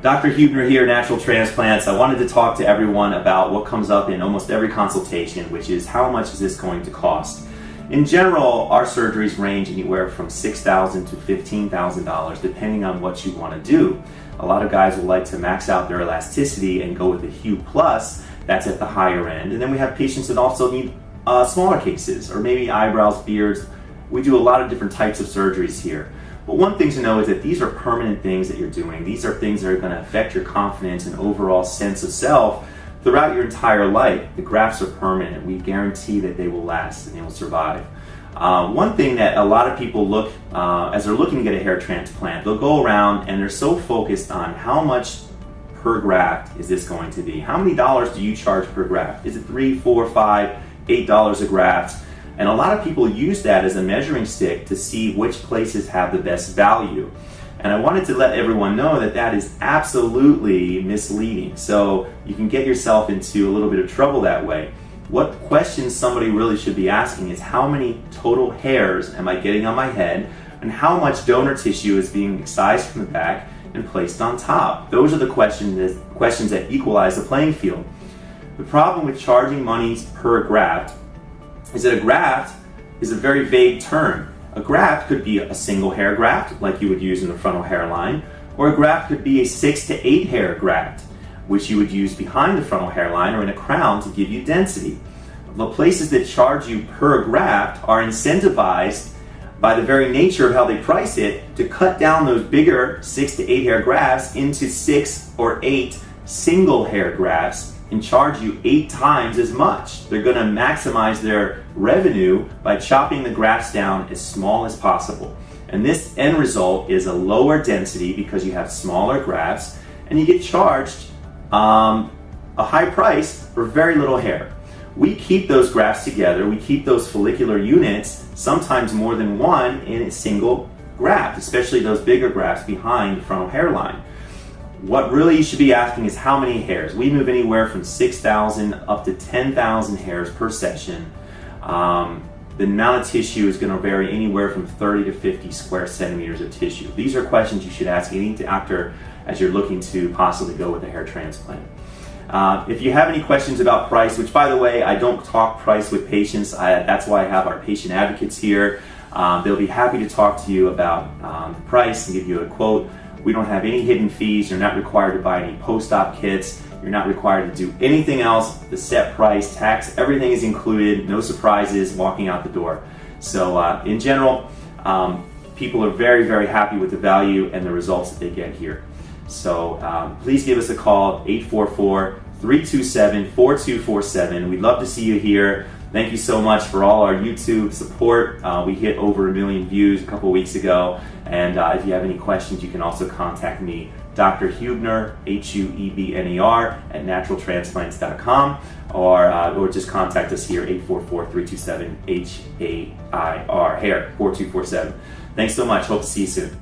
Dr. Huebner here, Natural Transplants. I wanted to talk to everyone about what comes up in almost every consultation, which is how much is this going to cost? In general, our surgeries range anywhere from $6,000 to $15,000 depending on what you want to do. A lot of guys will like to max out their elasticity and go with the Hue Plus. That's at the higher end. And then we have patients that also need smaller cases, or maybe eyebrows, beards. We do a lot of different types of surgeries here. But one thing to know is that these are permanent things that you're doing. These are things that are going to affect your confidence and overall sense of self throughout your entire life. The grafts are permanent. We guarantee that they will last and they will survive. One thing that a lot of people look, as they're looking to get a hair transplant, they'll go around and they're so focused on how much per graft is this going to be? How many dollars do you charge per graft? Is it $3, $4, $5, $8 a graft? And a lot of people use that as a measuring stick to see which places have the best value. And I wanted to let everyone know that that is absolutely misleading. So you can get yourself into a little bit of trouble that way. What questions somebody really should be asking is how many total hairs am I getting on my head, and how much donor tissue is being excised from the back and placed on top. Those are the questions that equalize the playing field. The problem with charging monies per graft is that a graft is a very vague term. A graft could be a single hair graft, like you would use in the frontal hairline, or a graft could be a 6 to 8 hair graft, which you would use behind the frontal hairline or in a crown to give you density. The places that charge you per graft are incentivized by the very nature of how they price it to cut down those bigger 6 to 8 hair grafts into 6 or 8 single hair grafts and charge you 8 times as much. They're going to maximize their revenue by chopping the grafts down as small as possible. And this end result is a lower density because you have smaller grafts, and you get charged a high price for very little hair. We keep those grafts together, we keep those follicular units, sometimes more than one, in a single graft, especially those bigger grafts behind the frontal hairline. What really you should be asking is how many hairs. We move anywhere from 6,000 up to 10,000 hairs per session. The amount of tissue is going to vary anywhere from 30 to 50 square centimeters of tissue. These are questions you should ask any doctor as you're looking to possibly go with a hair transplant. If you have any questions about price, which by the way, I don't talk price with patients, that's why I have our patient advocates here. They'll be happy to talk to you about the price and give you a quote. We don't have any hidden fees. You're not required to buy any post-op kits. You're not required to do anything else. The set price, tax, everything is included. No surprises walking out the door. So in general, people are very, very happy with the value and the results that they get here. So please give us a call, 844-327-4247. We'd love to see you here. Thank you so much for all our YouTube support. We hit over 1 million views a couple weeks ago. And if you have any questions, you can also contact me, Dr. Huebner, Huebner, at naturaltransplants.com, or just contact us here, 844-327-HAIR, hair, 4247. Thanks so much. Hope to see you soon.